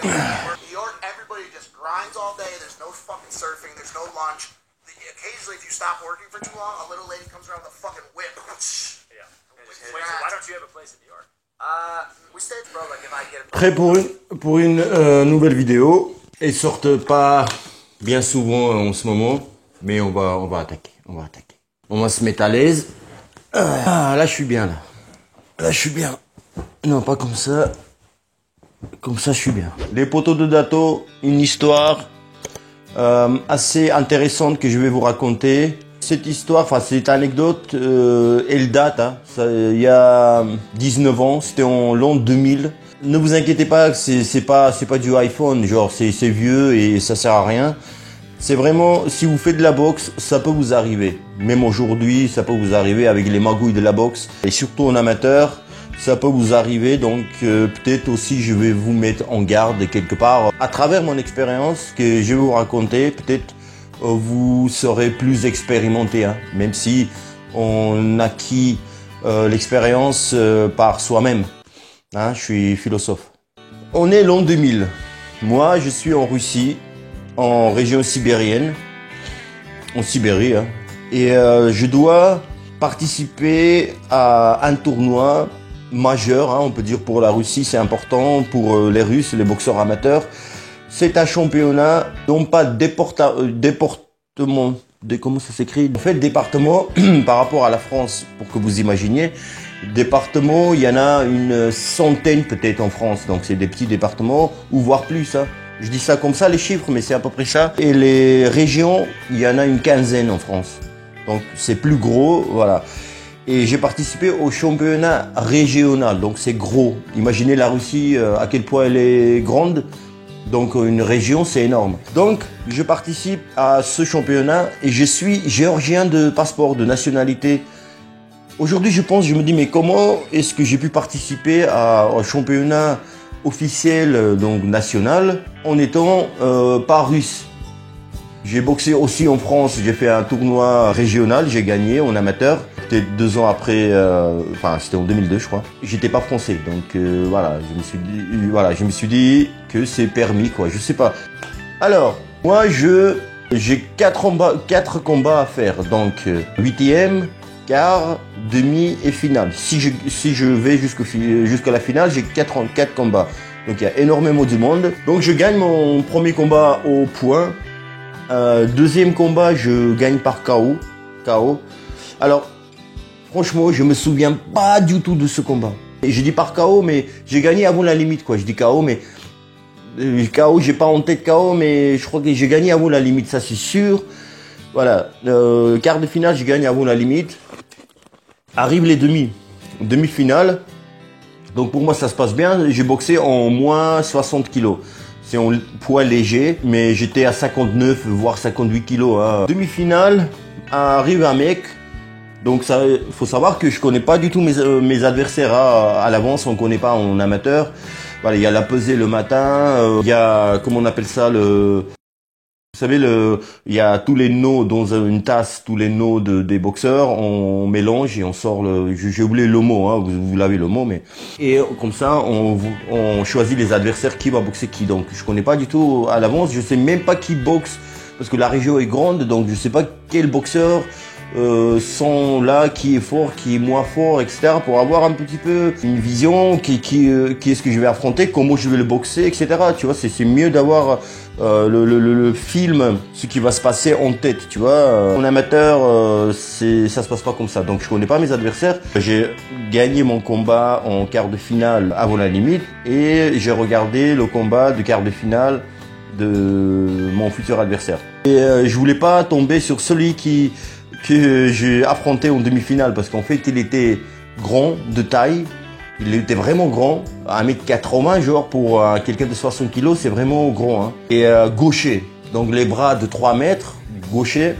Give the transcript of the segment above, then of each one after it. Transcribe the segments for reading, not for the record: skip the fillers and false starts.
New York, everybody just grinds all day. There's no fucking surfing. There's no lunch. Occasionally, if you stop working for too long, a little lady comes around with a fucking whip. Yeah. Wait, so why don't you have a place in New York? We stayed, bro. Like if I get a... Prêt pour une nouvelle vidéo. Elles sortent pas bien souvent en ce moment, mais on va attaquer. On va se mettre à l'aise. Ah, là je suis bien là. Là je suis bien. Non, pas comme ça. Comme ça je suis bien. Les poteaux de Dato, une histoire assez intéressante que je vais vous raconter. Cette histoire, enfin cette anecdote, elle date, hein. Il y a 19 ans, c'était en l'an 2000. Ne vous inquiétez pas, c'est pas du iPhone, genre c'est vieux et ça sert à rien. C'est vraiment, si vous faites de la boxe, ça peut vous arriver. Même aujourd'hui, ça peut vous arriver avec les magouilles de la boxe. Et surtout en amateur, ça peut vous arriver. Donc peut-être aussi je vais vous mettre en garde quelque part. À travers mon expérience que je vais vous raconter, peut-être vous serez plus expérimenté, hein, même si on acquit l'expérience par soi-même. Hein, je suis philosophe. On est l'an 2000. Moi, je suis en Russie, en région sibérienne, en Sibérie, hein, et je dois participer à un tournoi majeur, hein, on peut dire pour la Russie, c'est important, pour les Russes, les boxeurs amateurs. C'est un championnat, non pas département, comment ça s'écrit? En fait, département, par rapport à la France, pour que vous imaginiez, département, il y en a une centaine peut-être en France, donc c'est des petits départements, ou voire plus, hein. Je dis ça comme ça, les chiffres, mais c'est à peu près ça. Et les régions, il y en a une quinzaine en France, donc c'est plus gros, voilà. Et j'ai participé au championnat régional, donc c'est gros. Imaginez la Russie, à quel point elle est grande. Donc une région, c'est énorme. Donc je participe à ce championnat et je suis géorgien de passeport, de nationalité. Aujourd'hui je me dis mais comment est-ce que j'ai pu participer au championnat officiel, donc national, en étant pas russe? J'ai boxé aussi en France, j'ai fait un tournoi régional, j'ai gagné en amateur. Peut-être 2 ans après, enfin c'était en 2002 je crois. J'étais pas français, donc voilà, je me suis dit que c'est permis quoi, je sais pas. Alors, moi j'ai 4 combats à faire, donc 8e, quart, demi et finale. Si je vais jusqu'à la finale, j'ai 4 combats. Donc il y a énormément de monde. Donc je gagne mon premier combat au point. Deuxième combat, je gagne par KO. Alors, franchement, je me souviens pas du tout de ce combat. Et je dis par KO, mais j'ai gagné avant la limite, quoi. Je dis KO, mais KO, j'ai pas en tête KO, mais je crois que j'ai gagné avant la limite, ça c'est sûr. Voilà, quart de finale, je gagne avant la limite. Arrivent les demi-finales. Donc pour moi, ça se passe bien. J'ai boxé en moins 60 kilos. C'est en poids léger, mais j'étais à 59, voire 58 kilos. Hein. Demi-finale, arrive un mec. Donc ça, faut savoir que je connais pas du tout mes adversaires à l'avance. On connaît pas en amateur. Voilà, il y a la pesée le matin. Il y a, comment on appelle ça, vous savez, il y a tous les noms dans une tasse, tous les noms des boxeurs, on mélange et on sort j'ai oublié le mot, hein, vous l'avez le mot, mais. Et comme ça, on choisit les adversaires, qui va boxer qui. Donc, je connais pas du tout à l'avance, je sais même pas qui boxe, parce que la région est grande, donc je sais pas quel boxeur sont là, qui est fort, qui est moins fort, etc. pour avoir un petit peu une vision, qui est-ce que je vais affronter, comment je vais le boxer, etc. Tu vois, c'est mieux d'avoir le film, ce qui va se passer en tête, tu vois. En amateur, ça se passe pas comme ça. Donc je connais pas mes adversaires. J'ai gagné mon combat en quart de finale avant la limite et j'ai regardé le combat de quart de finale de mon futur adversaire. Et je voulais pas tomber sur celui que j'ai affronté en demi-finale parce qu'en fait il était grand de taille, il était vraiment grand, 1m80 genre pour quelqu'un de 60 kg, c'est vraiment grand, hein. Et gaucher, donc les bras de 3 mètres, gaucher,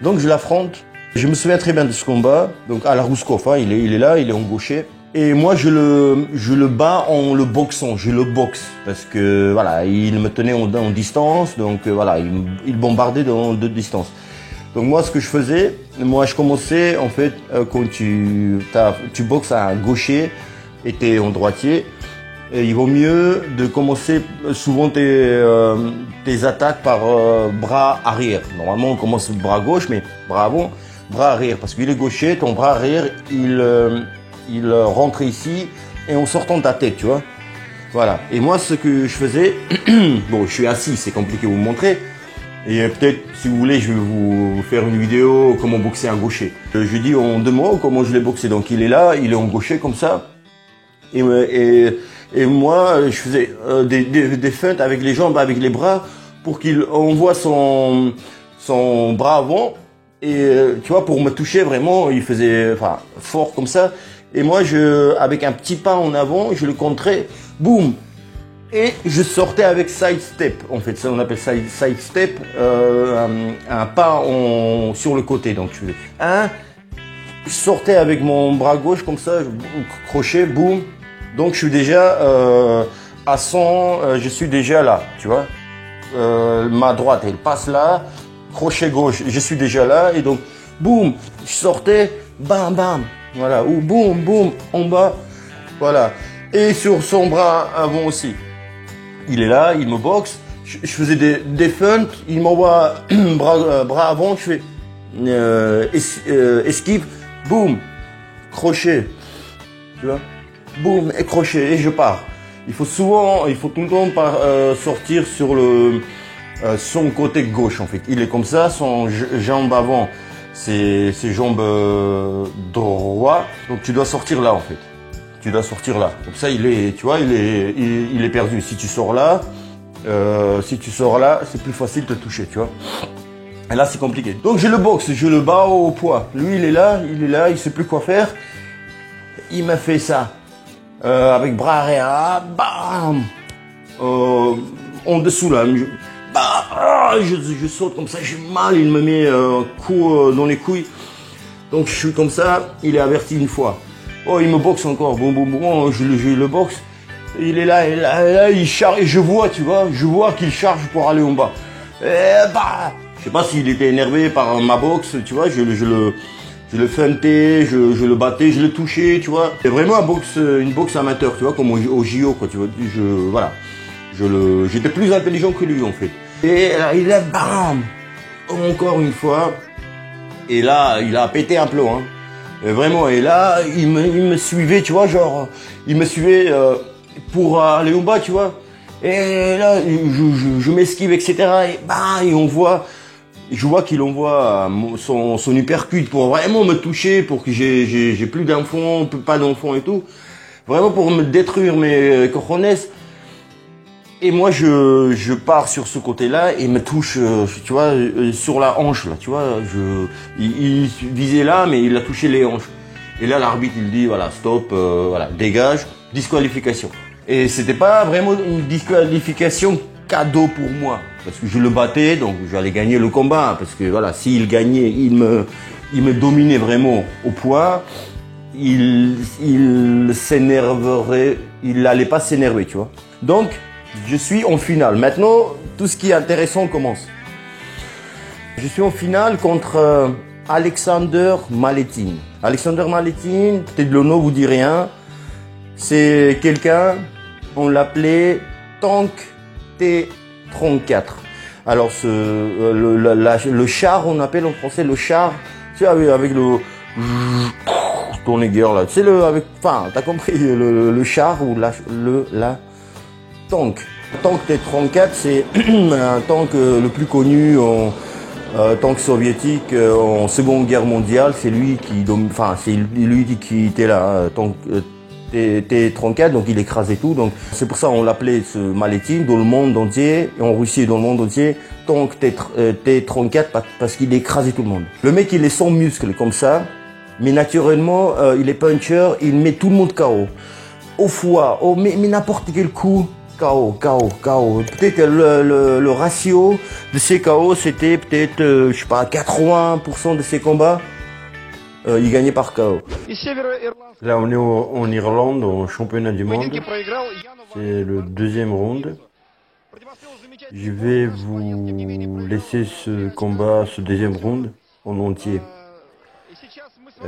donc je l'affronte. Je me souviens très bien de ce combat, donc à la Rouskov, hein, il est là, il est en gaucher. Et moi je le bats en le boxant, je le boxe parce que voilà, il me tenait en distance, donc voilà, il bombardait de distance. Donc moi, ce que je faisais, je commençais en fait quand tu boxes à un gaucher et t'es en droitier, il vaut mieux de commencer souvent tes attaques par bras arrière. Normalement, on commence bras gauche, mais bras avant, bras arrière. Parce qu'il est gaucher, ton bras arrière, il rentre ici et en sortant de ta tête, tu vois. Voilà. Et moi, ce que je faisais, bon, je suis assis, c'est compliqué de vous montrer. Et peut-être, si vous voulez, je vais vous faire une vidéo comment boxer un gaucher. Je dis en 2 mots comment je l'ai boxé. Donc, il est là, il est en gaucher comme ça. Et moi, je faisais des feintes avec les jambes, avec les bras, pour qu'il envoie son bras avant. Et tu vois, pour me toucher vraiment, il faisait fort comme ça. Et moi, avec un petit pas en avant, je le contrais, boum. Et je sortais avec side step. En fait, ça on appelle side step, un pas sur le côté. Donc je sortais avec mon bras gauche comme ça, crochet, boum. Donc je suis déjà à 100, je suis déjà là, tu vois. Ma droite, elle passe là, crochet gauche, je suis déjà là. Et donc, boum, je sortais, bam, bam, voilà. Ou boum, boum, en bas, voilà. Et sur son bras avant aussi. Il est là, il me boxe. Je faisais des feintes, il m'envoie bras avant, je fais esquive, boum, crochet, tu vois. Boum, et crochet, et je pars. Il faut tout le temps sortir sur son côté gauche en fait. Il est comme ça, son jambe avant, c'est ses jambes droit. Donc tu dois sortir là en fait. Tu dois sortir là. Comme ça, il est perdu. Si tu sors là, c'est plus facile de te toucher, tu vois. Et là, c'est compliqué. Donc je le boxe, je le bats au poids. Lui, il est là, il sait plus quoi faire. Il m'a fait ça. Avec bras arrière, bam, en dessous là, je saute comme ça, j'ai mal, il me met un coup dans les couilles, donc je suis comme ça, il est averti une fois. Oh, il me boxe encore, bon, je le boxe, il est là, il charge, et je vois qu'il charge pour aller en bas. Je sais pas s'il était énervé par ma boxe, tu vois, je le feintais, je le battais, je le touchais, tu vois. C'est vraiment une boxe amateur, tu vois, comme au JO, quoi, tu vois. J'étais plus intelligent que lui, en fait. Et là, il a bam, encore une fois. Et là, il a pété un plomb, hein. Et vraiment, et là, il me suivait, tu vois, genre, il me suivait pour aller au bas, tu vois. Et là, je m'esquive, etc. Et je vois qu'il envoie son uppercut pour vraiment me toucher, pour que j'ai plus d'enfants, pas d'enfants et tout. Vraiment pour me détruire mes cojones. Et moi, je pars sur ce côté-là et me touche, tu vois, sur la hanche, là, tu vois. Il visait là, mais il a touché les hanches. Et là, l'arbitre, il dit, voilà, stop, voilà, dégage, disqualification. Et c'était pas vraiment une disqualification cadeau pour moi. Parce que je le battais, donc j'allais gagner le combat. Parce que voilà, s'il gagnait, il me dominait vraiment au poids. Il s'énerverait, il n'allait pas s'énerver, tu vois. Donc, je suis en finale. Maintenant, tout ce qui est intéressant commence. Je suis en finale contre Alexander Maletin. Alexander Maletin, peut-être le nom vous dit rien. C'est quelqu'un, on l'appelait Tank T34. Alors le char, on appelle en français le char, tu sais, avec le tourner guerre là. C'est t'as compris, le char ou la tank. Tank T34, c'est un tank le plus connu en tank soviétique en Seconde Guerre mondiale. C'est lui qui était là, tank T34, donc il écrasait tout. Donc c'est pour ça on l'appelait ce Maletin dans le monde entier, en Russie et dans le monde entier, tank T34 parce qu'il écrasait tout le monde. Le mec il est sans muscles comme ça, mais naturellement il est puncher, il met tout le monde KO. Au foie, mais n'importe quel coup. KO. Peut-être le ratio de ces KO, c'était peut-être, je sais pas, 80% de ces combats, il gagnait par KO. Là, on est en Irlande, au championnat du monde. C'est le deuxième round. Je vais vous laisser ce combat, ce deuxième round, en entier.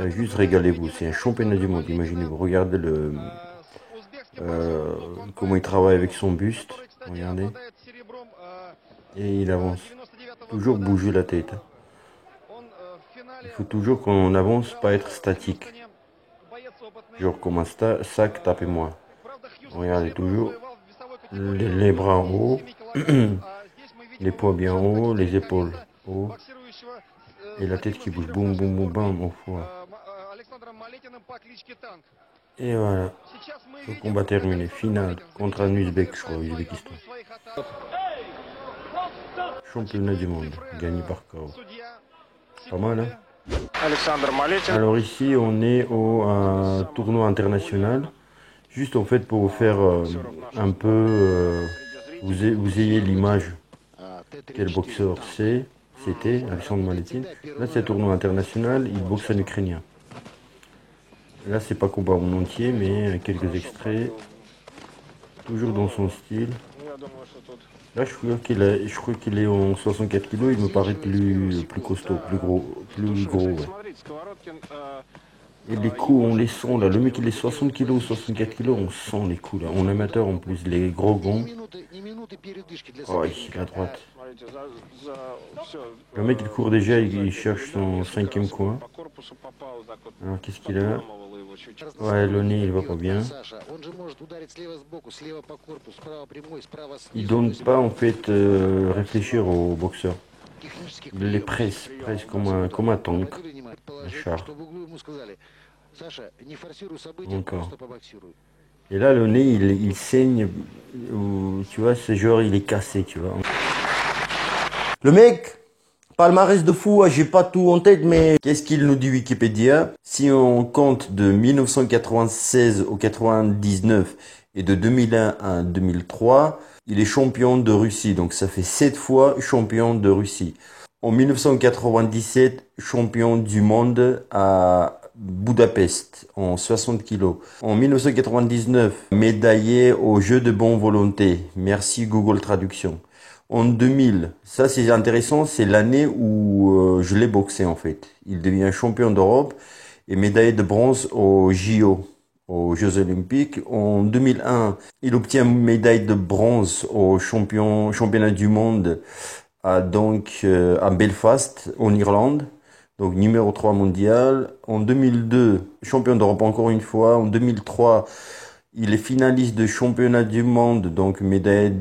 Juste régalez-vous, c'est un championnat du monde, imaginez-vous, regardez comment il travaille avec son buste. Regardez. Et il avance. Toujours bouger la tête. Il faut toujours qu'on avance, pas être statique. Genre comme un sac, tapez-moi. Regardez toujours. Les bras en haut. Les poids bien haut, les épaules haut. Et la tête qui bouge. Boum, boum, boum, bam, au foie. Et voilà. Le combat terminé. Finale contre un Uzbek, je crois, Ouzbékistan. Championnat du monde, gagné par KO. Pas mal, hein? Alors ici, on est au tournoi international. Juste en fait pour vous faire un peu, vous ayez l'image quel boxeur c'était, Alexandre Maletin. Là c'est un tournoi international, il boxe en ukrainien. Là c'est pas combat en entier, mais quelques extraits, toujours dans son style. Là je crois qu'il est en 64 kg, il me paraît plus costaud, plus gros, ouais. Et les coups, on les sent là. Le mec, il est 60 kg, 64 kg, on sent les coups là. En amateur en plus, les gros gonds. Oh, ici, à droite. Le mec, il court déjà, il cherche son 5e coin. Alors, qu'est-ce qu'il a? Ouais, le nez, il va pas bien. Il donne pas en fait réfléchir au boxeur. Il les presse comme un tank, un char. Encore. Et là, le nez, il saigne. Tu vois, ce genre, il est cassé, tu vois. Le mec, palmarès de fou, j'ai pas tout en tête, mais qu'est-ce qu'il nous dit Wikipédia? Si on compte de 1996 au 99 et de 2001 à 2003, il est champion de Russie. Donc ça fait 7 fois champion de Russie. En 1997, champion du monde à Budapest en 60 kg. En 1999, médaillé aux Jeux de bonne volonté. Merci Google Traduction. En 2000, ça c'est intéressant, c'est l'année où je l'ai boxé en fait. Il devient champion d'Europe et médaillé de bronze aux JO, aux Jeux Olympiques. En 2001, il obtient médaille de bronze au championnat du monde à Belfast, en Irlande. Donc numéro 3 mondial. En 2002, champion d'Europe encore une fois. En 2003, il est finaliste de championnat du monde, donc médaille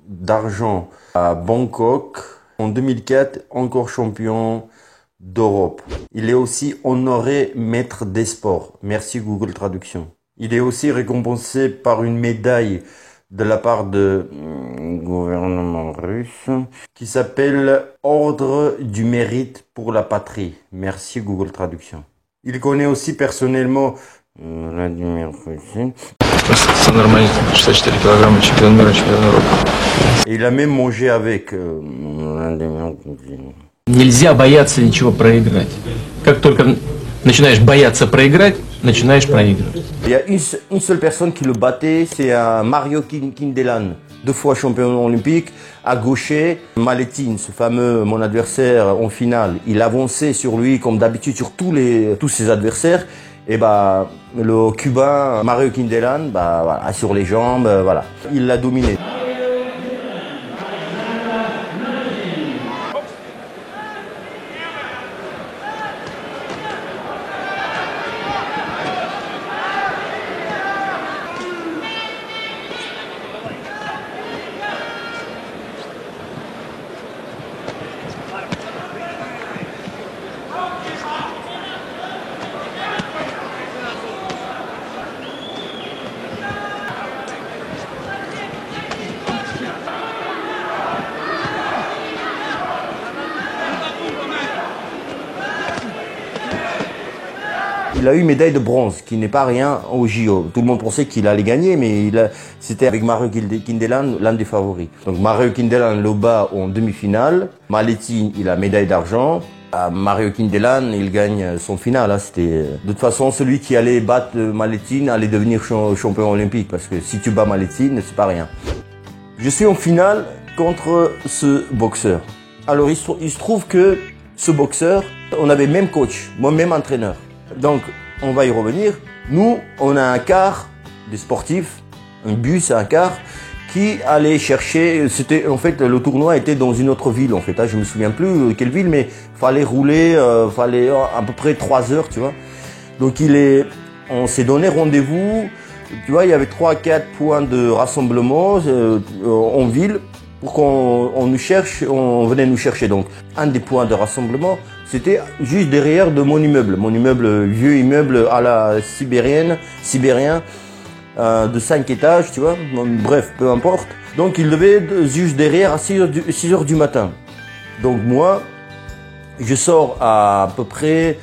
d'argent à Bangkok. En 2004, encore champion d'Europe. Il est aussi honoré maître des sports. Merci Google Traduction. Il est aussi récompensé par une médaille de la part de gouvernement russe qui s'appelle Ordre du mérite pour la patrie. Merci Google Traduction. Il connaît aussi personnellement Vladimir Poutine. Et il a même mangé avec Vladimir Poutine. Нельзя бояться ничего проиграть. Как только начинаешь бояться проиграть, начинаешь проигрывать. Il y a une seule personne qui le battait, c'est Mario Kindelan, 2 fois champion olympique, à gaucher, Maletin, ce fameux, mon adversaire en finale. Il avançait sur lui comme d'habitude sur tous ses adversaires. Et le Cubain Mario Kindelan, voilà, sur les jambes, voilà, il l'a dominé. Il a eu médaille de bronze, qui n'est pas rien au JO. Tout le monde pensait qu'il allait gagner, mais c'était avec Mario Kindelan l'un des favoris. Donc Mario Kindelan le bat en demi-finale. Maletin, il a médaille d'argent. Mario Kindelan, il gagne son finale. De toute façon, celui qui allait battre Maletin allait devenir champion olympique, parce que si tu bats Maletin, c'est pas rien. Je suis en finale contre ce boxeur. Alors il se trouve que ce boxeur, on avait même coach, moi même entraîneur. Donc, on va y revenir. Nous, on a un quart des sportifs, un bus, un car, qui allait chercher, c'était, en fait, le tournoi était dans une autre ville, en fait, je me souviens plus quelle ville, mais fallait rouler, fallait à peu près 3 heures, tu vois. Donc on s'est donné rendez-vous, tu vois, il y avait 3-4 points de rassemblement en ville pour qu'on nous cherche, on venait nous chercher. Donc, un des points de rassemblement, c'était juste derrière de mon immeuble, vieux immeuble à la sibérien, de 5 étages, tu vois, bref, peu importe. Donc, il devait être juste derrière à 6 heures du matin. Donc, moi, je sors à peu près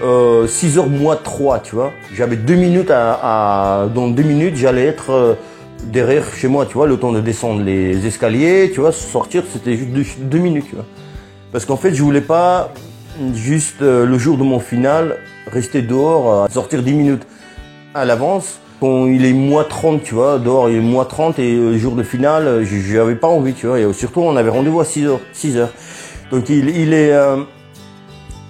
6h moins 3, tu vois. J'avais 2 minutes dans 2 minutes, j'allais être derrière chez moi, tu vois, le temps de descendre les escaliers, tu vois, sortir, c'était juste 2 minutes, tu vois. Parce qu'en fait, je voulais pas juste le jour de mon final rester dehors, sortir 10 minutes à l'avance. Quand il est moins 30, tu vois, dehors il est moins 30 et le jour de finale, j'avais pas envie, tu vois. Et surtout, on avait rendez-vous à 6h. Donc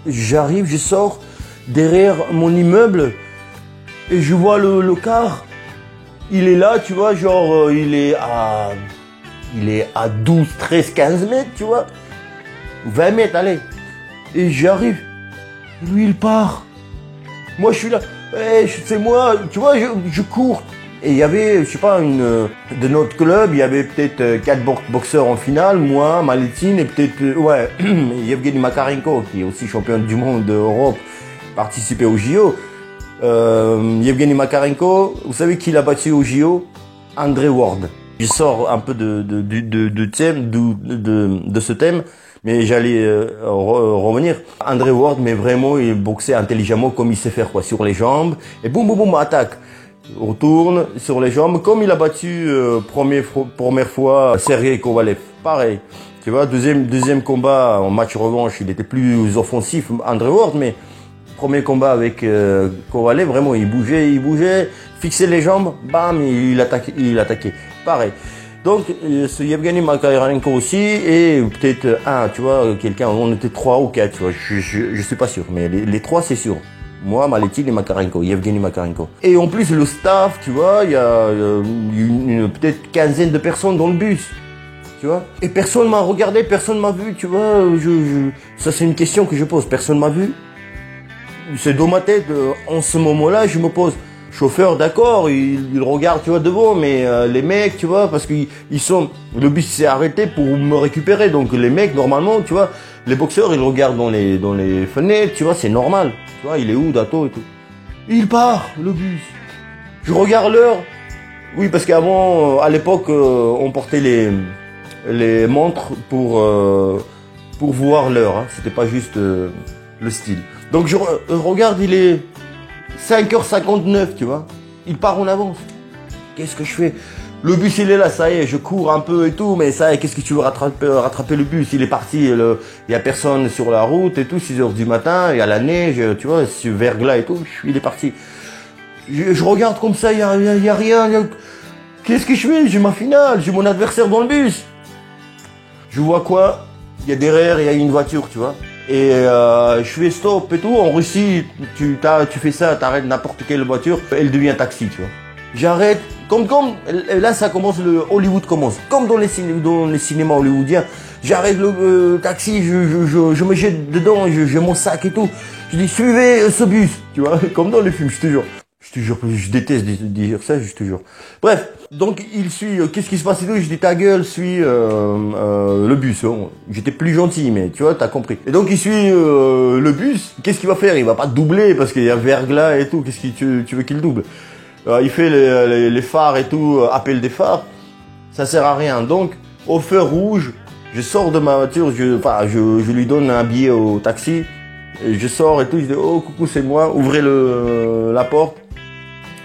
j'arrive, je sors derrière mon immeuble et je vois le car. Il est là, tu vois, genre, il est à 12, 13, 15 mètres, tu vois. 20 mètres, allez. Et j'arrive. Lui, il part. Moi, je suis là. C'est moi, tu vois, je cours. Et il y avait, je sais pas, de notre club, il y avait peut-être 4 boxeurs en finale, moi, Maletine et peut-être, Yevgeny Makarenko, qui est aussi champion du monde d'Europe, participé au JO. Yevgeny Makarenko, vous savez qui l'a battu au JO? Andre Ward. Je sors un peu de ce thème, mais j'allais revenir. Andre Ward, mais vraiment, il boxait intelligemment comme il sait faire, quoi, sur les jambes. Et boum, boum, boum, attaque. Retourne sur les jambes, comme il a battu première fois Sergei Kovalev. Pareil. Tu vois, deuxième combat en match revanche, il était plus offensif, Andre Ward, mais premier combat avec Kovalev, vraiment, il bougeait, fixait les jambes, bam, il attaquait. Pareil. Donc, ce Yevgeny Makarenko aussi, et peut-être tu vois, quelqu'un, on était 3 ou 4, tu vois, je suis pas sûr, mais les 3, c'est sûr. Moi, Maletine et Makarenko, Yevgeny Makarenko. Et en plus, le staff, tu vois, il y a peut-être quinzaine de personnes dans le bus. Tu vois. Et personne m'a regardé, personne m'a vu, tu vois. Ça, c'est une question que je pose. Personne m'a vu. C'est dans ma tête. En ce moment-là, je me pose. Chauffeur, d'accord, il regarde, tu vois, devant, mais les mecs, tu vois, parce le bus s'est arrêté pour me récupérer. Donc les mecs, normalement, tu vois, les boxeurs, ils regardent dans les fenêtres, tu vois, c'est normal. Tu vois, il est où, Dato et tout. Il part, le bus. Je regarde l'heure. Oui, parce qu'avant, à l'époque, on portait les montres pour voir l'heure. Hein. C'était pas juste le style. Donc je regarde, il est 5h59, tu vois. Il part en avance. Qu'est-ce que je fais? Le bus, il est là, ça y est, je cours un peu et tout, mais ça y est, qu'est-ce que tu veux rattraper le bus? Il est parti, il y a personne sur la route et tout, 6h du matin, il y a la neige, tu vois, ce verglas et tout, il est parti. Je regarde comme ça, il y a rien. Qu'est-ce que je fais? J'ai ma finale, j'ai mon adversaire dans le bus. Je vois quoi? Il y a derrière, il y a une voiture, tu vois. Et je fais stop et tout. En Russie, tu fais ça, t'arrêtes n'importe quelle voiture, elle devient taxi, tu vois. J'arrête, comme là ça commence, Hollywood commence, comme dans les cinémas hollywoodiens. J'arrête le taxi, je me jette dedans, j'ai mon sac et tout. Je dis suivez ce bus, tu vois, comme dans les films, je te jure. Je déteste dire ça, je te jure. Bref, donc il suit, qu'est-ce qui se passe et tout, je dis ta gueule, suis le bus. Bon, j'étais plus gentil, mais tu vois, t'as compris. Et donc il suit le bus, qu'est-ce qu'il va faire? Il va pas doubler parce qu'il y a verglas et tout, qu'est-ce que tu veux qu'il double? Il fait les phares et tout, appel des phares, ça sert à rien. Donc au feu rouge, je sors de ma voiture, je lui donne un billet au taxi, et je sors et tout, je dis oh coucou c'est moi, ouvrez la porte.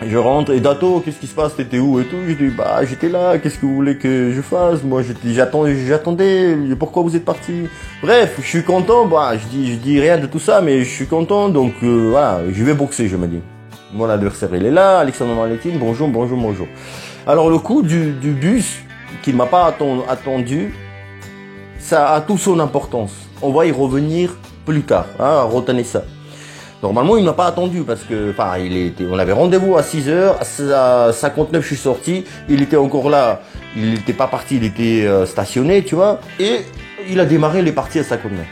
Je rentre et Dato, qu'est-ce qui se passe? T'étais où et tout? Je dis j'étais là, qu'est-ce que vous voulez que je fasse? Moi j'attendais, pourquoi vous êtes parti? Bref, je suis content, je dis rien de tout ça, mais je suis content, donc voilà, je vais boxer, je me dis. Mon adversaire il est là, Alexandre Maletine, bonjour. Alors le coup du bus, qui m'a pas attendu, ça a toute son importance. On va y revenir plus tard, hein, retenez ça. Normalement, il m'a pas attendu parce que, enfin, on avait rendez-vous à 6h, à 59, je suis sorti, il était encore là, il n'était pas parti, il était stationné, tu vois, et il a démarré, il est parti à 59.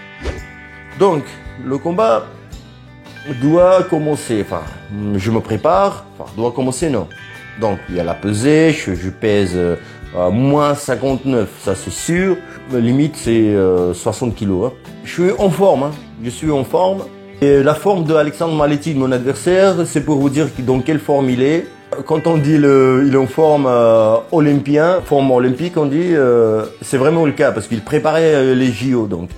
Donc, le combat doit commencer, enfin, je me prépare, enfin, doit commencer, non. Donc, il y a la pesée, je pèse moins 59, ça c'est sûr, limite c'est 60 kilos. Hein. Je suis en forme, hein. Je suis en forme. Et la forme de Alexandre Maletin, mon adversaire, c'est pour vous dire dans quelle forme il est. Quand on dit il est en forme forme olympique, on dit, c'est vraiment le cas parce qu'il préparait les JO. Donc,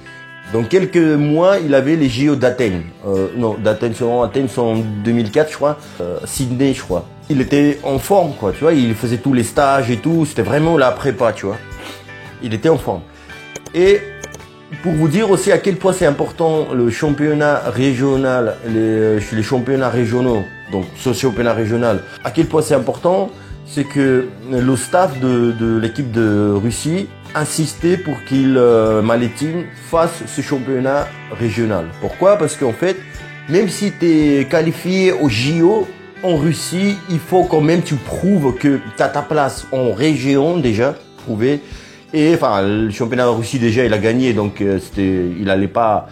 dans quelques mois, il avait les JO d'Athènes. Non, Athènes c'est en 2004, je crois. Sydney, je crois. Il était en forme, quoi, tu vois. Il faisait tous les stages et tout. C'était vraiment la prépa, tu vois. Il était en forme. Et pour vous dire aussi à quel point c'est important le championnat régional, les championnats régionaux, donc ce championnat régional, à quel point c'est important, c'est que le staff de l'équipe de Russie insistait pour qu'il, Maletin, fasse ce championnat régional. Pourquoi? Parce qu'en fait, même si tu es qualifié au JO, en Russie, il faut quand même que tu prouves que tu as ta place en région déjà, prouvé. Et enfin, le championnat de Russie déjà, il a gagné, donc il allait pas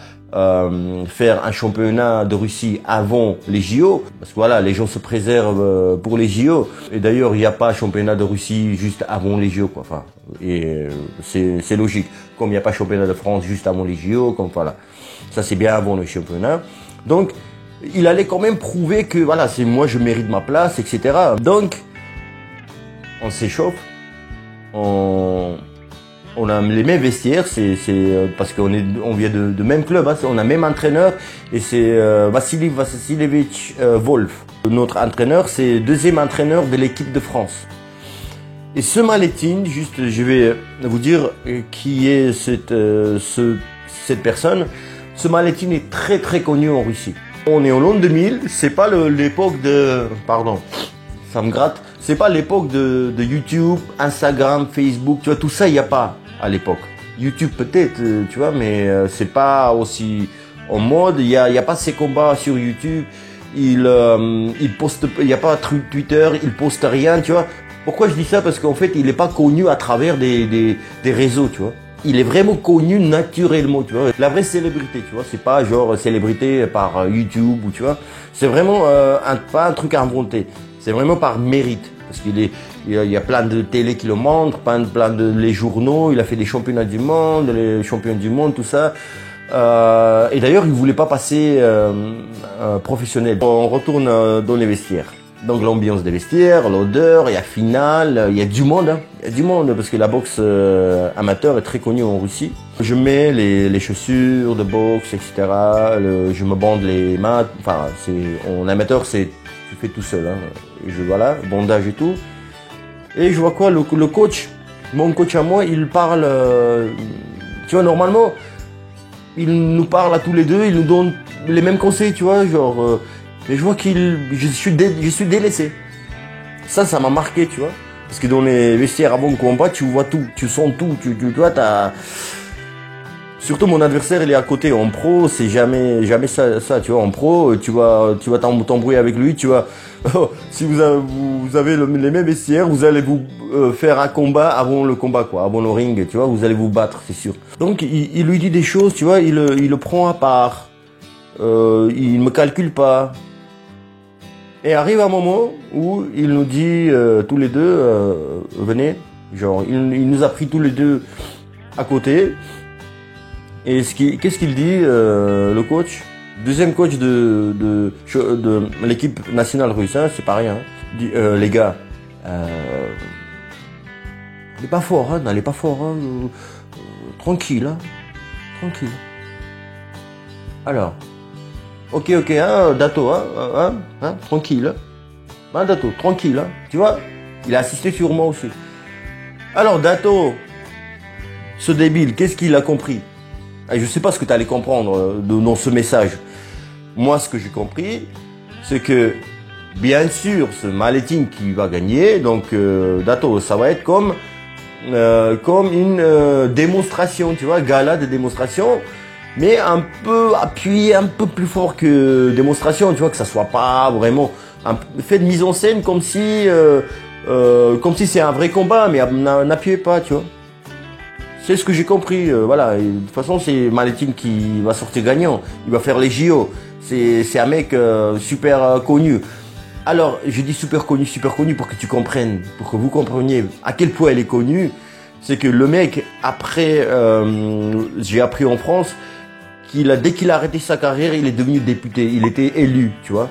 faire un championnat de Russie avant les JO, parce que voilà, les gens se préservent pour les JO. Et d'ailleurs, il n'y a pas championnat de Russie juste avant les JO, quoi. Enfin, et c'est logique. Comme il n'y a pas championnat de France juste avant les JO, comme voilà, ça c'est bien avant le championnat. Donc, il allait quand même prouver que voilà, c'est moi, je mérite ma place, etc. Donc, on s'échauffe, on a les mêmes vestiaires, c'est parce qu'on vient de même club, hein, on a même entraîneur et c'est Vassili Vassilevich Wolf. Notre entraîneur, c'est deuxième entraîneur de l'équipe de France. Et ce Maletin, juste, je vais vous dire qui est cette personne. Ce Maletin est très très connu en Russie. On est en l'an 2000, c'est pas l'époque de, pardon, ça me gratte. C'est pas l'époque de YouTube, Instagram, Facebook, tu vois, tout ça, il n'y a pas à l'époque. YouTube peut-être, tu vois, mais c'est pas aussi en mode, il y a pas ces combats sur YouTube, il poste, il n'y a pas Twitter, il poste rien, tu vois. Pourquoi je dis ça? Parce qu'en fait, il n'est pas connu à travers des réseaux, tu vois. Il est vraiment connu naturellement, tu vois. La vraie célébrité, tu vois, c'est pas genre célébrité par YouTube ou tu vois. C'est vraiment pas un truc à inventer. C'est vraiment par mérite. Parce qu'il y a plein de télé qui le montrent, plein de les journaux, il a fait des championnats du monde, les champions du monde, tout ça. Et d'ailleurs, il voulait pas passer professionnel. On retourne dans les vestiaires. Donc l'ambiance des vestiaires, l'odeur, il y a finale, il y a du monde. Hein. Il y a du monde parce que la boxe amateur est très connue en Russie. Je mets les chaussures de boxe, etc. Je me bande les mains. Enfin, en amateur, tu fais tout seul. Hein. Voilà, bandage et tout. Et je vois quoi, le coach, mon coach à moi, il parle, tu vois, normalement, il nous parle à tous les deux, il nous donne les mêmes conseils, tu vois, genre, mais je vois je suis délaissé. Ça m'a marqué, tu vois, parce que dans les vestiaires avant le combat, tu vois tout, tu sens tout, tu vois, surtout mon adversaire, il est à côté. En pro, c'est jamais ça, tu vois. En pro, tu vas t'embrouiller avec lui, tu vois. Si vous avez les mêmes vestiaires, vous allez vous faire un combat avant le combat, quoi, avant le ring, tu vois. Vous allez vous battre, c'est sûr. Donc, il lui dit des choses, tu vois. Il le prend à part. Il me calcule pas. Et arrive un moment où il nous dit tous les deux, venez. Genre, il nous a pris tous les deux à côté. Et qu'est-ce qu'il dit, le coach, deuxième coach de l'équipe nationale russe, hein, c'est pas rien. Hein. Dit, les gars, n'allez pas fort, hein, n'allez pas fort, hein, tranquille, hein, tranquille. Alors, ok, hein, Dato, hein, tranquille, hein, Dato, tranquille, hein, tu vois, il a assisté sur moi aussi. Alors, Dato, ce débile, qu'est-ce qu'il a compris? Je ne sais pas ce que tu allais comprendre dans ce message. Moi, ce que j'ai compris, c'est que, bien sûr, ce Maletin qui va gagner, donc Dato, ça va être comme une démonstration, tu vois, gala de démonstration. mais un peu appuyé, un peu plus fort que démonstration, tu vois, que ça soit pas vraiment fait de mise en scène comme si c'est un vrai combat, mais n'appuyez pas, tu vois. C'est ce que j'ai compris, voilà. Et de toute façon, c'est Malettin qui va sortir gagnant. Il va faire les JO. C'est un mec super connu. Alors, je dis super connu pour que tu comprennes, pour que vous compreniez à quel point elle est connue. C'est que le mec, après, j'ai appris en France, dès qu'il a arrêté sa carrière, il est devenu député. Il était élu, tu vois.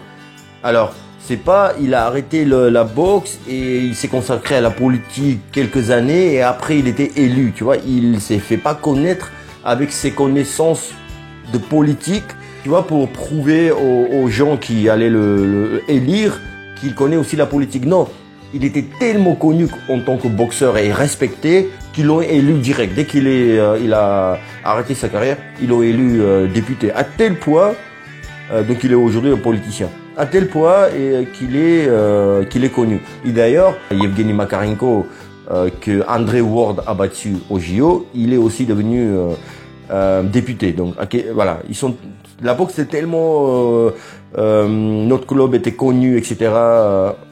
Alors, c'est pas, il a arrêté la boxe et il s'est consacré à la politique quelques années et après il était élu, tu vois. Il s'est fait pas connaître avec ses connaissances de politique, tu vois, pour prouver aux gens qui allaient le élire qu'il connaît aussi la politique. Non, il était tellement connu en tant que boxeur et respecté qu'ils l'ont élu direct. Dès il a arrêté sa carrière, ils l'ont élu député. À tel point, donc il est aujourd'hui un politicien. À tel point qu'il est connu. Et d'ailleurs, Yevgeny Makarenko, que André Ward a battu au JO, il est aussi devenu député. Donc voilà, la boxe c'est tellement notre club était connu, etc.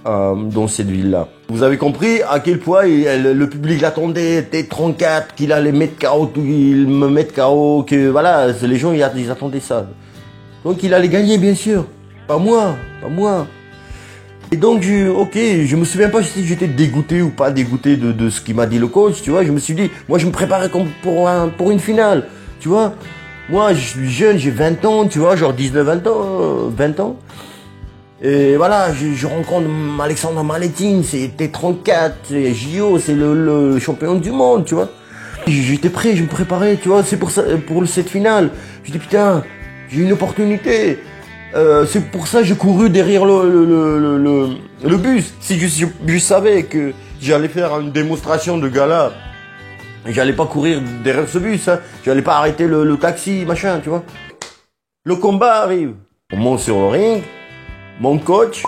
Dans cette ville-là. Vous avez compris à quel point le public l'attendait, T34, qu'il allait mettre KO, qu'il me mette KO, que voilà, les gens ils attendaient ça. Donc il allait gagner bien sûr. Pas moi. Et donc, je me souviens pas si j'étais dégoûté ou pas dégoûté de ce qu'il m'a dit le coach, tu vois. Je me suis dit, moi, je me préparais comme pour une finale, tu vois. Moi, je suis jeune, j'ai 20 ans, tu vois, genre 20 ans. Et voilà, je rencontre Alexandre Malettin, c'est T34, c'est JO, c'est le champion du monde, tu vois. J'étais prêt, je me préparais, tu vois, c'est pour ça, pour cette finale. Je dis, putain, j'ai une opportunité. C'est pour ça que j'ai couru derrière le bus. Si je savais que j'allais faire une démonstration de gala, j'allais pas courir derrière ce bus, hein. J'allais pas arrêter le taxi, machin, tu vois. Le combat arrive. On monte sur le ring. Mon coach,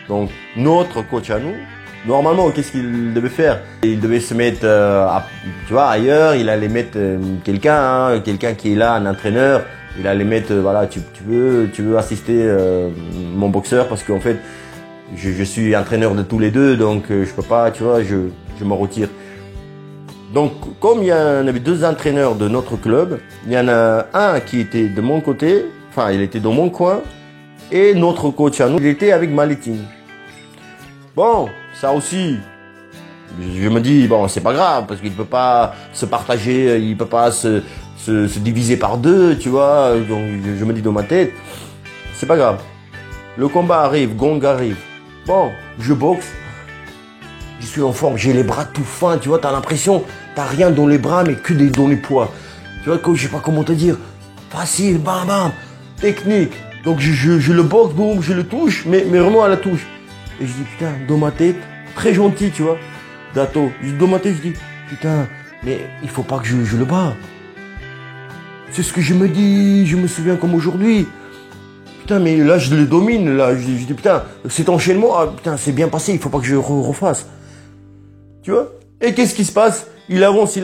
donc notre coach à nous, normalement, qu'est-ce qu'il devait faire? Il devait se mettre, tu vois, ailleurs. Il allait mettre quelqu'un qui est là, un entraîneur. Il allait mettre, voilà, tu veux assister mon boxeur parce qu'en fait, je suis entraîneur de tous les deux, donc je peux pas, tu vois, je me retire. Donc, comme il y en avait deux entraîneurs de notre club, il y en a un qui était de mon côté, enfin, il était dans mon coin, et notre coach à nous, il était avec Malettin. Bon, ça aussi, je me dis, bon, c'est pas grave, parce qu'il peut pas se partager, il peut pas se diviser par deux, tu vois. Donc je me dis dans ma tête, c'est pas grave. Le combat arrive, gong arrive. Bon, je boxe. Je suis en forme, j'ai les bras tout fins, tu vois, t'as l'impression, t'as rien dans les bras, mais que dans les poids. Tu vois, je sais pas comment te dire. Facile, bam, bam, technique. Donc je le boxe, boum, je le touche, mais vraiment à la touche. Et je dis, putain, dans ma tête, très gentil, tu vois, Dato. Dans ma tête, je dis, putain, mais il faut pas que je le bats. C'est ce que je me dis, je me souviens comme aujourd'hui. Putain, mais là, je le domine, là. Je dis, putain, cet enchaînement, ah, putain, c'est bien passé, il faut pas que je refasse. Tu vois? Et qu'est-ce qui se passe? Il avance.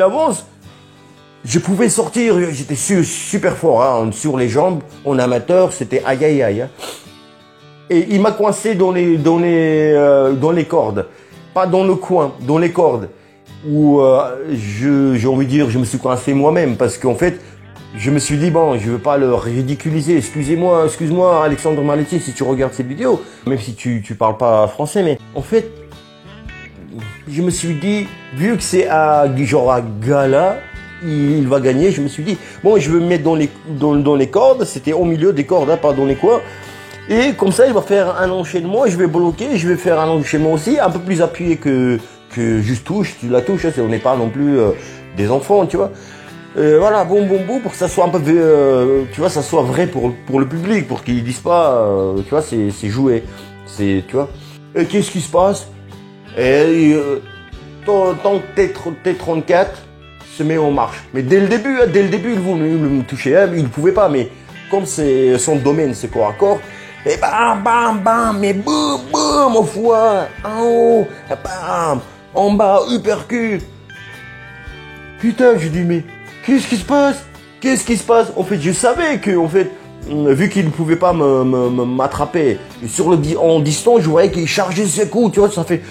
Je pouvais sortir, j'étais super fort, hein, sur les jambes. En amateur, c'était aïe, aïe, aïe. Hein. Et il m'a coincé dans les cordes. Pas dans le coin, dans les cordes. Où, j'ai envie de dire, je me suis coincé moi-même, parce qu'en fait, je me suis dit, bon, je veux pas le ridiculiser. Excuse-moi, Alexandre Malettin, si tu regardes cette vidéo, même si tu parles pas français, mais en fait, je me suis dit, vu que c'est à gala, il va gagner, je me suis dit, bon, je vais me mettre dans les cordes, c'était au milieu des cordes, hein, pas dans les coins, et comme ça, il va faire un enchaînement, je vais bloquer, je vais faire un enchaînement aussi, un peu plus appuyé que juste touche, tu la touches, hein, on n'est pas non plus des enfants, tu vois. Voilà, boum, pour que ça soit un peu, tu vois, ça soit vrai pour le public, pour qu'ils disent pas, tu vois, c'est joué, tu vois. Et qu'est-ce qui se passe? Et tant que T34 se met en marche. Mais dès le début, il voulait me toucher, hein, il ne pouvait pas, mais comme c'est son domaine, c'est corps à corps, et bam, mais boum, au foie, en haut, bam, en bas, uppercut. Putain, je dis, mais qu'est-ce qui se passe? Qu'est-ce qui se passe? En fait, je savais que, en fait, vu qu'il ne pouvait pas m'attraper en distance, je voyais qu'il chargeait ses coups, tu vois, ça fait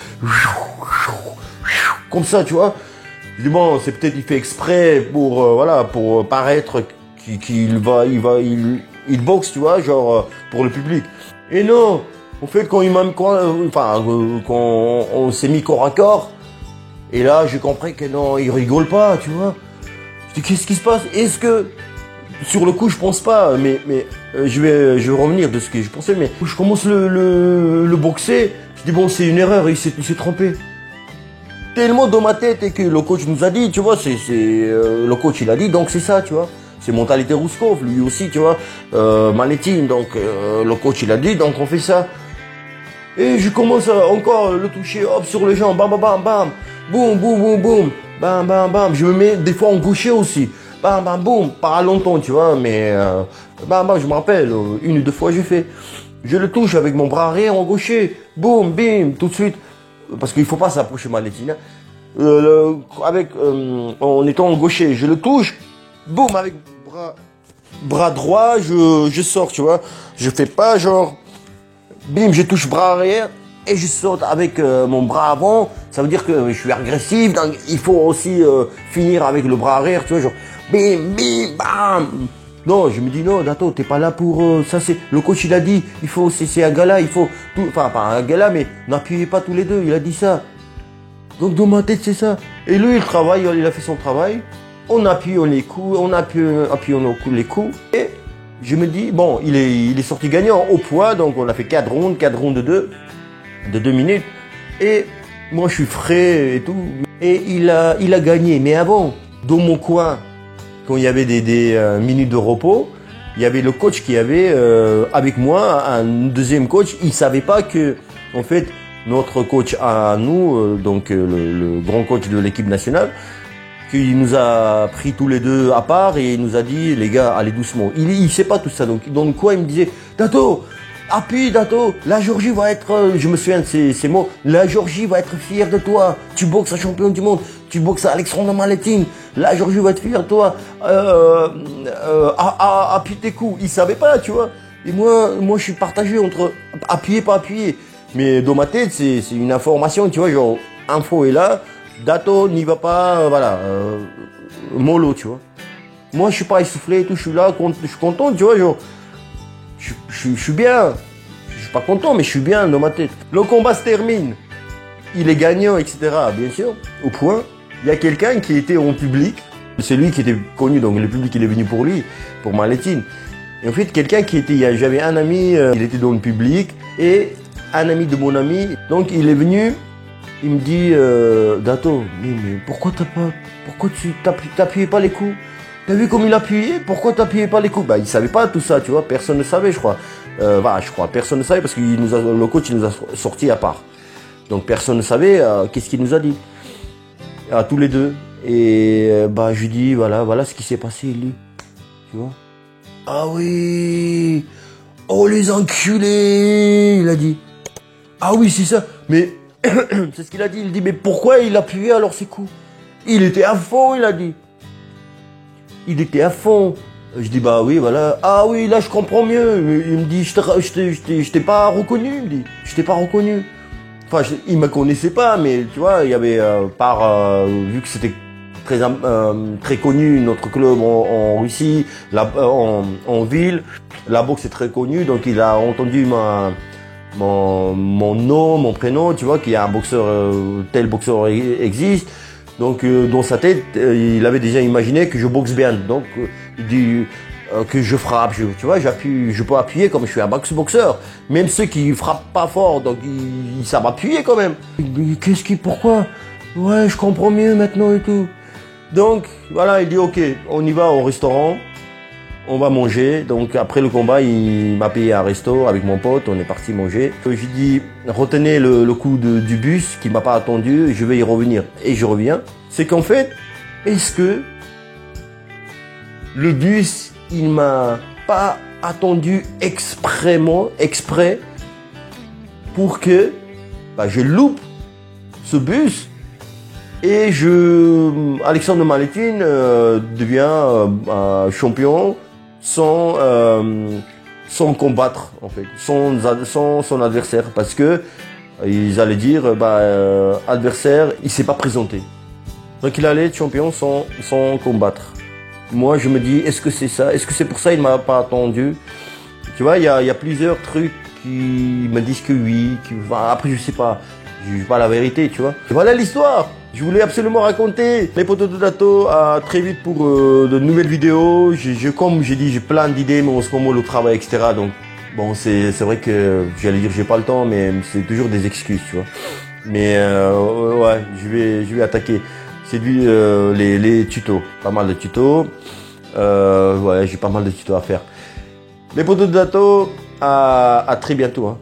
comme ça, tu vois. Je dis bon, c'est peut-être il fait exprès pour voilà, pour paraître qu'il boxe, tu vois, genre pour le public. Et non, en fait, quand on s'est mis corps à corps, et là, j'ai compris que non, il rigole pas, tu vois. Je dis qu'est-ce qui se passe? Est-ce que sur le coup, je pense pas, mais je vais revenir de ce que je pensais, mais je commence le boxer, je dis bon, c'est une erreur, il s'est trompé. Tellement dans ma tête et que le coach nous a dit, tu vois, le coach il a dit, donc c'est ça, tu vois. C'est mentalité Rouskov, lui aussi, tu vois, Maletine, donc le coach il a dit, donc on fait ça. Et je commence à encore le toucher, hop, sur les jambes, bam, bam, bam, bam, boum, boum, boum, boum, bam, bam, bam. Je me mets des fois en gaucher aussi, bam, bam, boum, pas longtemps, tu vois, mais bam, bam, je me rappelle, une ou deux fois j'ai fait. Je le touche avec mon bras arrière en gaucher, boum, bim, tout de suite. Parce qu'il ne faut pas s'approcher Maletine. En étant en gaucher, je le touche, boum, avec bras droit, je sors, tu vois. Je fais pas genre, bim, je touche bras arrière et je saute avec mon bras avant. Ça veut dire que je suis agressif, donc il faut aussi finir avec le bras arrière, tu vois, genre, bim, bim, bam. Non, je me dis non, Dato, t'es pas là pour ça. C'est le coach, il a dit, il faut, c'est un gala, il faut, enfin pas un gala, mais n'appuyez pas tous les deux. Il a dit ça. Donc dans ma tête, c'est ça. Et lui, il travaille, il a fait son travail. On appuie les coups, on appuie les coups. Et je me dis bon, il est sorti gagnant au poids, donc on a fait 4 rounds de 2 minutes. Et moi, je suis frais et tout. Et il a gagné. Mais avant, dans mon coin, quand il y avait des minutes de repos, il y avait le coach qui avait avec moi un deuxième coach. Il savait pas que, en fait, notre coach à nous, donc le grand coach de l'équipe nationale, qu'il nous a pris tous les deux à part et il nous a dit les gars, allez doucement. Il sait pas tout ça. Donc quoi, il me disait Dato, appuie Dato, la Géorgie va être, je me souviens de ces mots, la Géorgie va être fière de toi. Tu boxes un champion du monde. Tu boxes à Alexandre Maletine, la Géorgie va être fière de toi, appuie tes coups. Il savait pas, tu vois. Et moi je suis partagé entre appuyer, pas appuyer. Mais dans ma tête, c'est une information, tu vois, genre, info est là, Dato n'y va pas, voilà, mollo, tu vois. Moi, je suis pas essoufflé et tout, je suis là, je suis content, tu vois, genre, je suis bien. Je suis pas content, mais je suis bien dans ma tête. Le combat se termine. Il est gagnant, etc. Bien sûr, au point. Il y a quelqu'un qui était en public. C'est lui qui était connu, donc le public il est venu pour lui, pour Maletine. Et en fait, quelqu'un qui était, j'avais un ami, il était dans le public, et un ami de mon ami, donc il est venu, il me dit, Dato, mais pourquoi tu t'appuyais pas les coups? T'as vu comme il appuyait? Pourquoi t'appuyais pas les coups? Bah, il savait pas tout ça, tu vois, personne ne savait, je crois. Personne ne savait parce que le coach il nous a sorti à part. Donc personne ne savait qu'est-ce qu'il nous a dit. À tous les deux. Et je lui dis voilà ce qui s'est passé, lui. Tu vois? Ah oui! Oh les enculés! Il a dit. Ah oui, c'est ça. Mais c'est ce qu'il a dit. Il dit mais pourquoi il appuyait alors ses coups? Il était à fond, il a dit. Il était à fond. Je dis bah oui, voilà. Ah oui, là je comprends mieux. Il me dit je t'ai pas reconnu. Il me dit je t'ai pas reconnu. Enfin, il me connaissait pas, mais tu vois, il y avait vu que c'était très connu notre club en Russie, en ville, la boxe est très connue, donc il a entendu mon nom, mon prénom, tu vois, qu'il y a un boxeur, tel boxeur existe. Donc dans sa tête, il avait déjà imaginé que je boxe bien. Donc il dit que je frappe, tu vois, je peux appuyer comme je suis un boxeur. Même ceux qui frappent pas fort, donc ils savent appuyer quand même. Pourquoi? Ouais, je comprends mieux maintenant et tout. Donc voilà, il dit ok, on y va au restaurant, on va manger. Donc après le combat, il m'a payé un resto avec mon pote, on est parti manger. Je lui dis retenez le coup du bus qui m'a pas attendu, je vais y revenir. Et je reviens. C'est qu'en fait, est-ce que le bus il m'a pas attendu exprès pour que je loupe ce bus Et Alexandre Maletin devient champion sans combattre, en fait, son adversaire, parce que ils allaient dire, adversaire, il s'est pas présenté. Donc il allait être champion sans combattre. Moi, je me dis, est-ce que c'est ça? Est-ce que c'est pour ça qu'il m'a pas attendu? Tu vois, il y a plusieurs trucs qui me disent que oui. Après, je sais pas. Je juge pas la vérité, tu vois. Et voilà l'histoire. Je voulais absolument raconter les poteaux de Dato. À très vite pour de nouvelles vidéos. Comme j'ai dit, j'ai plein d'idées, mais en ce moment, le travail, etc. Donc, bon, c'est vrai que j'allais dire j'ai pas le temps, mais c'est toujours des excuses, tu vois. Mais ouais, je vais attaquer. C'est les tutos, pas mal de tutos. Ouais, j'ai pas mal de tutos à faire. Les poteaux de Dato, à très bientôt. Hein.